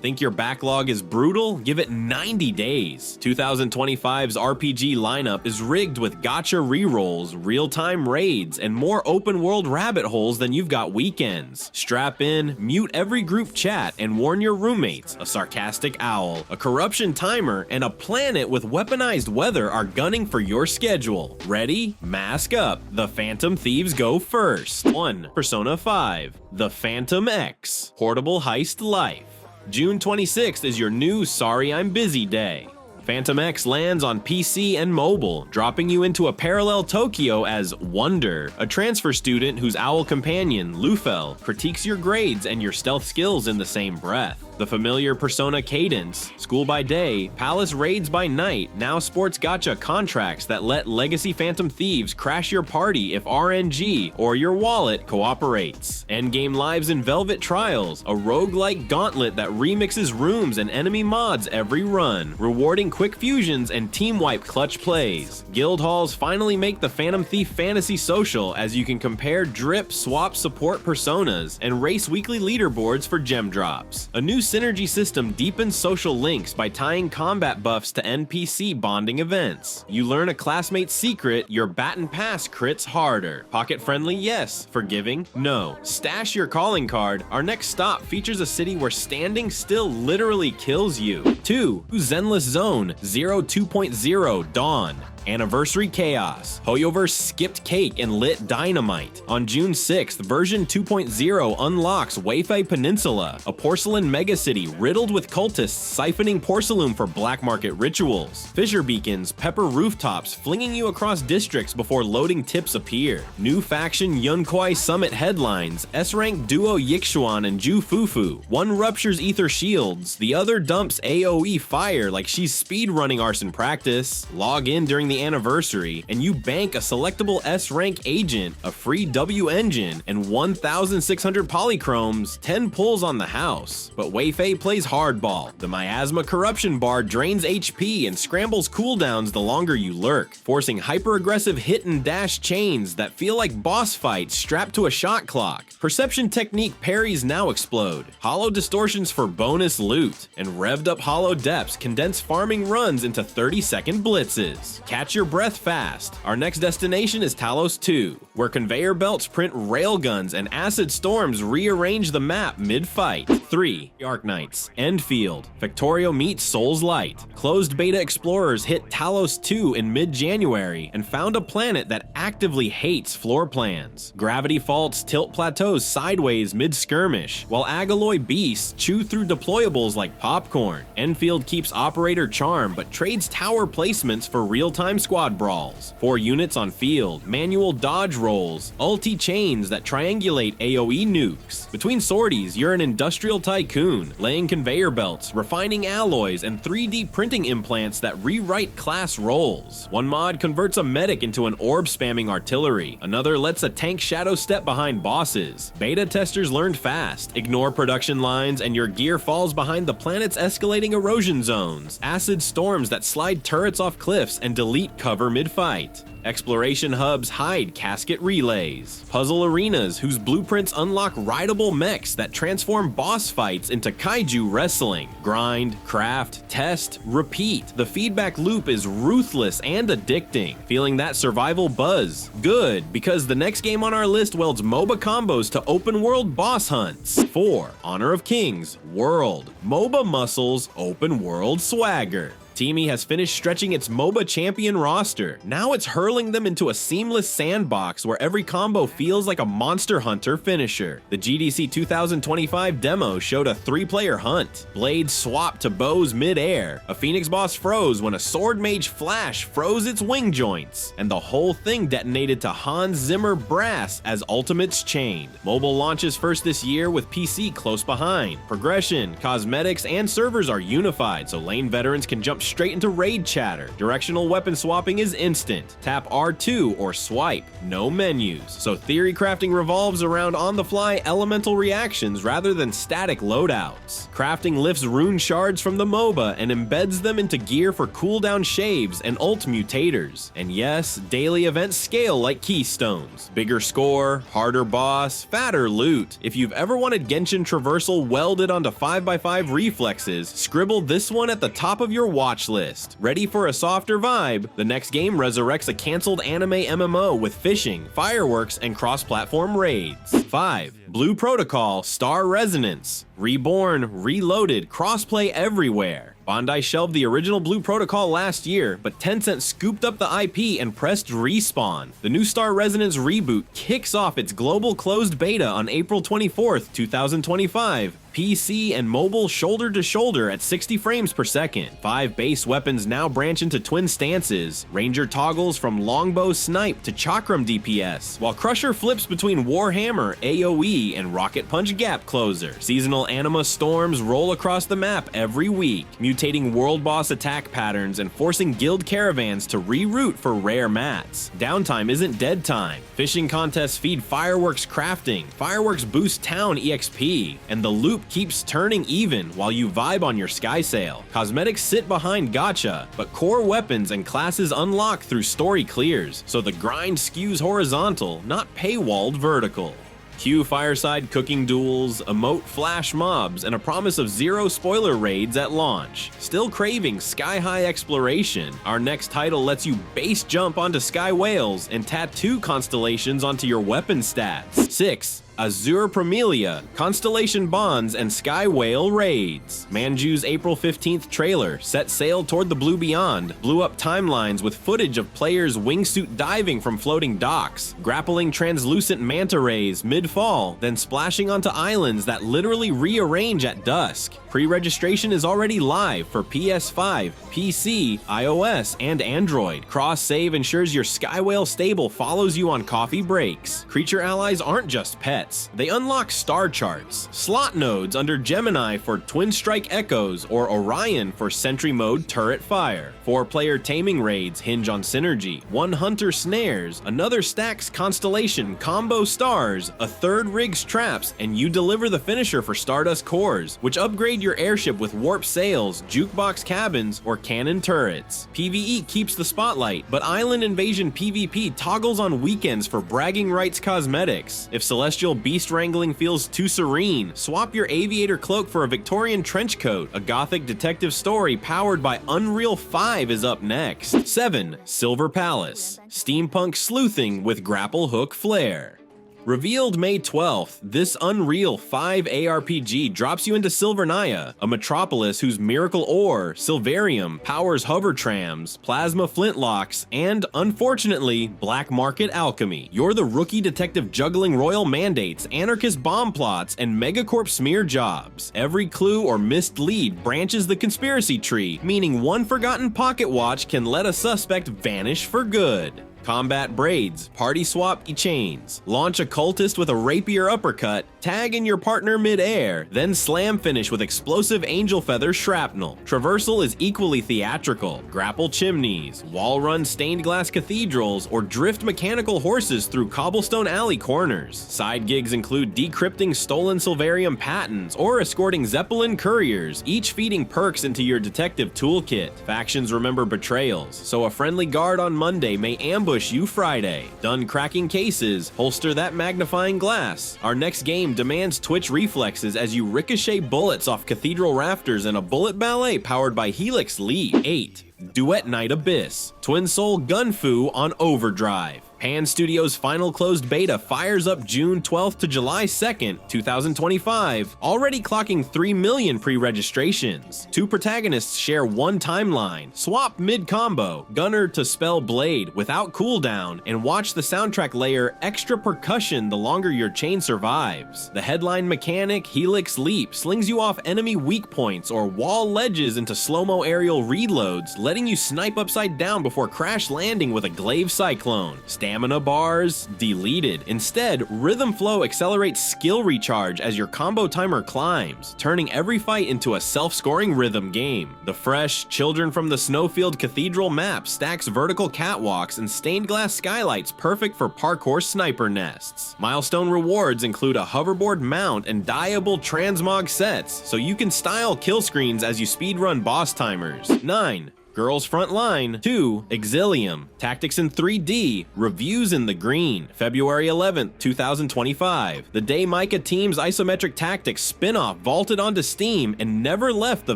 Think your backlog is brutal? Give it 90 days. 2025's RPG lineup is rigged with gacha rerolls, real-time raids, and more open-world rabbit holes than you've got weekends. Strap in, mute every group chat, and warn your roommates. A sarcastic owl, a corruption timer, and a planet with weaponized weather are gunning for your schedule. Ready? Mask up. The Phantom Thieves go first. 1. Persona 5. The Phantom X. Portable Heist Life. June 26th is your new Sorry I'm Busy day. Phantom X lands on PC and mobile, dropping you into a parallel Tokyo as Wonder, a transfer student whose owl companion, Lufel, critiques your grades and your stealth skills in the same breath. The familiar Persona cadence, school by day, palace raids by night, now sports gacha contracts that let legacy Phantom Thieves crash your party if RNG or your wallet cooperates. Endgame lives in Velvet Trials, a roguelike gauntlet that remixes rooms and enemy mods every run, rewarding quick fusions and team wipe clutch plays. Guild halls finally make the Phantom Thief fantasy social as you can compare drip swap support personas and race weekly leaderboards for gem drops. A new synergy system deepens social links by tying combat buffs to NPC bonding events. You learn a classmate's secret, your baton pass crits harder. Pocket friendly, yes. Forgiving, no. Stash your calling card. Our next stop features a city where standing still literally kills you. 2. Zenless Zone Zero 2.0 Dawn. Anniversary Chaos. HoYoverse skipped cake and lit dynamite. On June 6th, version 2.0 unlocks Wayfei Peninsula, a porcelain megacity riddled with cultists siphoning porcelain for black market rituals. Fissure beacons pepper rooftops, flinging you across districts before loading tips appear. New faction Yunkwai Summit headlines, S-rank duo Yixuan and Ju Fufu. One ruptures ether shields, the other dumps AoE fire like she's speedrunning arson practice. Log in during the anniversary, and you bank a selectable S-rank agent, a free W engine, and 1,600 polychromes, 10 pulls on the house. But Wayfei plays hardball. The miasma corruption bar drains HP and scrambles cooldowns the longer you lurk, forcing hyper-aggressive hit and dash chains that feel like boss fights strapped to a shot clock. Perception technique parries now explode, hollow distortions for bonus loot, and revved up hollow depths condense farming runs into 30-second blitzes. Catch your breath fast. Our next destination is Talos 2, where conveyor belts print railguns and acid storms rearrange the map mid-fight. 3. Arknights, Endfield. Factorio meets Souls-lite. Closed beta explorers hit Talos 2 in mid-January and found a planet that actively hates floor plans. Gravity faults tilt plateaus sideways mid-skirmish, while Agaloy beasts chew through deployables like popcorn. Endfield keeps operator charm but trades tower placements for real-time squad brawls. 4 units on field, manual dodge rolls, ulti chains that triangulate AoE nukes. Between sorties, you're an industrial tycoon, laying conveyor belts, refining alloys, and 3D printing implants that rewrite class roles. One mod converts a medic into an orb-spamming artillery, another lets a tank shadow step behind bosses. Beta testers learned fast. Ignore production lines and your gear falls behind the planet's escalating erosion zones, acid storms that slide turrets off cliffs and delete cover mid-fight. Exploration hubs hide casket relays. Puzzle arenas whose blueprints unlock rideable mechs that transform boss fights into kaiju wrestling. Grind, craft, test, repeat. The feedback loop is ruthless and addicting. Feeling that survival buzz? Good, because the next game on our list welds MOBA combos to open world boss hunts. 4. Honor of Kings, World. MOBA muscles, open world swagger. Teamy has finished stretching its MOBA champion roster. Now it's hurling them into a seamless sandbox where every combo feels like a Monster Hunter finisher. The GDC 2025 demo showed a 3-player hunt. Blades swapped to bows mid-air. A Phoenix boss froze when a Sword Mage Flash froze its wing joints. And the whole thing detonated to Hans Zimmer brass as ultimates chained. Mobile launches first this year with PC close behind. Progression, cosmetics, and servers are unified so lane veterans can jump straight into raid chatter. Directional weapon swapping is instant. Tap R2 or swipe. No menus. So theory crafting revolves around on-the-fly elemental reactions rather than static loadouts. Crafting lifts rune shards from the MOBA and embeds them into gear for cooldown shaves and ult mutators. And yes, daily events scale like keystones. Bigger score, harder boss, fatter loot. If you've ever wanted Genshin traversal welded onto 5x5 reflexes, scribble this one at the top of your watch list. Ready for a softer vibe? The next game resurrects a cancelled anime MMO with fishing, fireworks, and cross-platform raids. 5. Blue Protocol Star Resonance. Reborn, Reloaded, crossplay everywhere. Bandai shelved the original Blue Protocol last year, but Tencent scooped up the IP and pressed respawn. The new Star Resonance reboot kicks off its global closed beta on April 24th, 2025. PC and mobile shoulder to shoulder at 60 frames per second. 5 base weapons now branch into twin stances. Ranger toggles from longbow snipe to chakram DPS, while Crusher flips between Warhammer, AoE, and Rocket Punch gap closer. Seasonal anima storms roll across the map every week, mutating world boss attack patterns and forcing guild caravans to reroute for rare mats. Downtime isn't dead time. Fishing contests feed fireworks crafting, fireworks boost town EXP, and the loop keeps turning even while you vibe on your sky sail. Cosmetics sit behind gacha, but core weapons and classes unlock through story clears, so the grind skews horizontal, not paywalled vertical. Cue fireside cooking duels, emote flash mobs, and a promise of zero spoiler raids at launch. Still craving sky-high exploration? Our next title lets you base jump onto sky whales and tattoo constellations onto your weapon stats. 6. Azur Promilia, Constellation Bonds, and Sky Whale Raids. Manju's April 15th trailer set sail toward the blue beyond, blew up timelines with footage of players wingsuit diving from floating docks, grappling translucent manta rays mid-fall, then splashing onto islands that literally rearrange at dusk. Pre-registration is already live for PS5, PC, iOS, and Android. Cross-save ensures your Sky Whale stable follows you on coffee breaks. Creature allies aren't just pets. They unlock star charts, slot nodes under Gemini for Twin Strike Echoes, or Orion for Sentry Mode Turret Fire. 4-player taming raids hinge on synergy. 1 hunter snares, another stacks constellation combo stars, a third rigs traps, and you deliver the finisher for Stardust cores, which upgrade your airship with warp sails, jukebox cabins, or cannon turrets. PvE keeps the spotlight, but Island Invasion PvP toggles on weekends for bragging rights cosmetics. If Celestial Beast Wrangling feels too serene, swap your aviator cloak for a Victorian trench coat. A gothic detective story powered by Unreal 5 is up next. 7. Silver Palace, steampunk sleuthing with grapple hook flair. Revealed May 12th, this Unreal 5 ARPG drops you into Silvernaya, a metropolis whose miracle ore, Silverium, powers hover trams, plasma flintlocks, and, unfortunately, black market alchemy. You're the rookie detective juggling royal mandates, anarchist bomb plots, and megacorp smear jobs. Every clue or missed lead branches the conspiracy tree, meaning one forgotten pocket watch can let a suspect vanish for good. Combat braids, party swap chains, launch a cultist with a rapier uppercut, tag in your partner mid-air, then slam finish with explosive angel feather shrapnel. Traversal is equally theatrical. Grapple chimneys, wall run stained glass cathedrals, or drift mechanical horses through cobblestone alley corners. Side gigs include decrypting stolen Silverium patents or escorting Zeppelin couriers, each feeding perks into your detective toolkit. Factions remember betrayals, so a friendly guard on Monday may ambush you Friday. Done cracking cases, holster that magnifying glass. Our next game demands twitch reflexes as you ricochet bullets off cathedral rafters in a bullet ballet powered by Helix Leap. 8. Duet Night Abyss, Twin Soul Gunfu on overdrive. Pan Studios' final closed beta fires up June 12th to July 2nd, 2025, already clocking 3 million pre-registrations. 2 protagonists share one timeline. Swap mid-combo, gunner to spell blade without cooldown, and watch the soundtrack layer extra percussion the longer your chain survives. The headline mechanic, Helix Leap, slings you off enemy weak points or wall ledges into slow-mo aerial reloads, letting you snipe upside down before crash landing with a glaive cyclone. Stamina bars? Deleted. Instead, Rhythm Flow accelerates skill recharge as your combo timer climbs, turning every fight into a self-scoring rhythm game. The fresh Children from the Snowfield Cathedral map stacks vertical catwalks and stained glass skylights perfect for parkour sniper nests. Milestone rewards include a hoverboard mount and dyeable transmog sets, so you can style kill screens as you speedrun boss timers. 9. Girls Frontline. 2. Exilium. Tactics in 3D. Reviews in the green. February 11th, 2025. The day Micah Team's isometric tactics spin-off vaulted onto Steam and never left the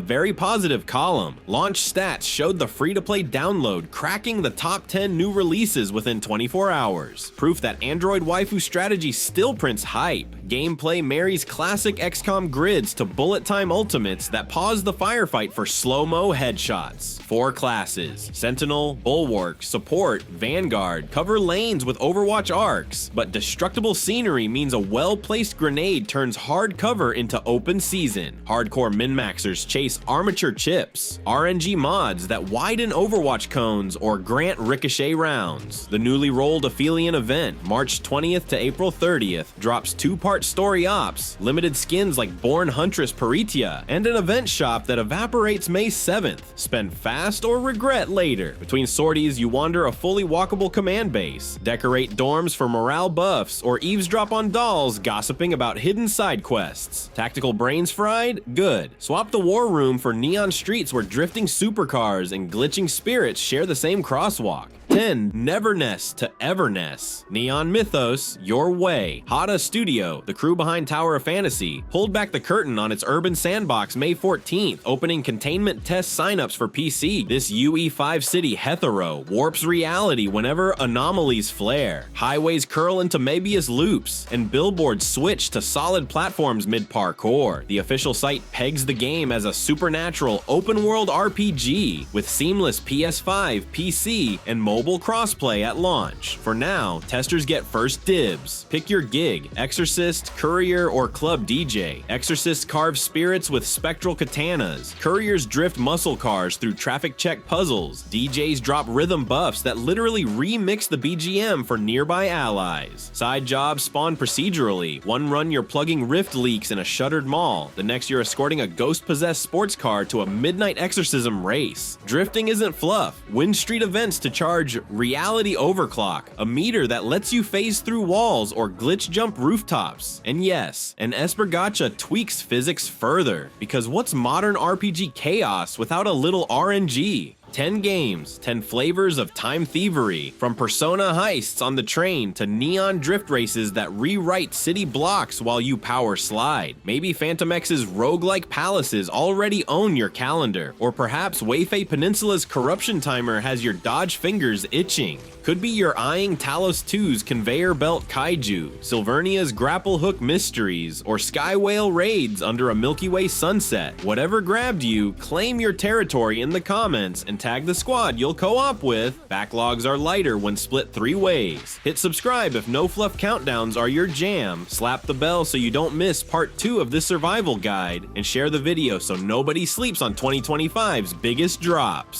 very positive column. Launch stats showed the free-to-play download cracking the top 10 new releases within 24 hours. Proof that Android waifu strategy still prints hype. Gameplay marries classic XCOM grids to bullet time ultimates that pause the firefight for slow-mo headshots. 4 classes: Sentinel, Bulwark, Support, Vanguard, cover lanes with Overwatch arcs, but destructible scenery means a well-placed grenade turns hard cover into open season. Hardcore min-maxers chase armature chips, RNG mods that widen Overwatch cones or grant ricochet rounds. The newly rolled Aphelion event, March 20th to April 30th, drops 2-part story ops, limited skins like Born Huntress Peritia, and an event shop that evaporates May 7th. Spend fast or regret later. Between sorties, you wander a fully walkable command base, decorate dorms for morale buffs, or eavesdrop on dolls gossiping about hidden side quests. Tactical brains fried? Good. Swap the war room for neon streets where drifting supercars and glitching spirits share the same crosswalk. 10. Neverness to Everness. Neon Mythos, your way. Hada Studio, the crew behind Tower of Fantasy, pulled back the curtain on its urban sandbox May 14th, opening containment test signups for PC. This UE5 city hetero warps reality whenever anomalies flare. Highways curl into Mebius loops, and billboards switch to solid platforms mid-parkour. The official site pegs the game as a supernatural open-world RPG with seamless PS5, PC, and mobile crossplay at launch. For now, testers get first dibs. Pick your gig: Exorcist, Courier, or Club DJ. Exorcists carve spirits with spectral katanas. Couriers drift muscle cars through traffic check puzzles. DJs drop rhythm buffs that literally remix the BGM for nearby allies. Side jobs spawn procedurally. One run you're plugging rift leaks in a shuttered mall. The next you're escorting a ghost-possessed sports car to a midnight exorcism race. Drifting isn't fluff. Win street events to charge reality overclock, a meter that lets you phase through walls or glitch jump rooftops. And yes, an Esper Gacha tweaks physics further, because what's modern RPG chaos without a little RNG? 10 games, 10 flavors of time thievery, from Persona heists on the train to neon drift races that rewrite city blocks while you power slide. Maybe Phantom X's roguelike palaces already own your calendar, or perhaps Weifei Peninsula's corruption timer has your dodge fingers itching. Could be you're eyeing Talos 2's conveyor belt kaiju, Silvernia's grapple hook mysteries, or Sky Whale raids under a Milky Way sunset. Whatever grabbed you, claim your territory in the comments and tag the squad you'll co-op with. Backlogs are lighter when split 3 ways. Hit subscribe if no fluff countdowns are your jam. Slap the bell so you don't miss part 2 of this survival guide, and share the video so nobody sleeps on 2025's biggest drops.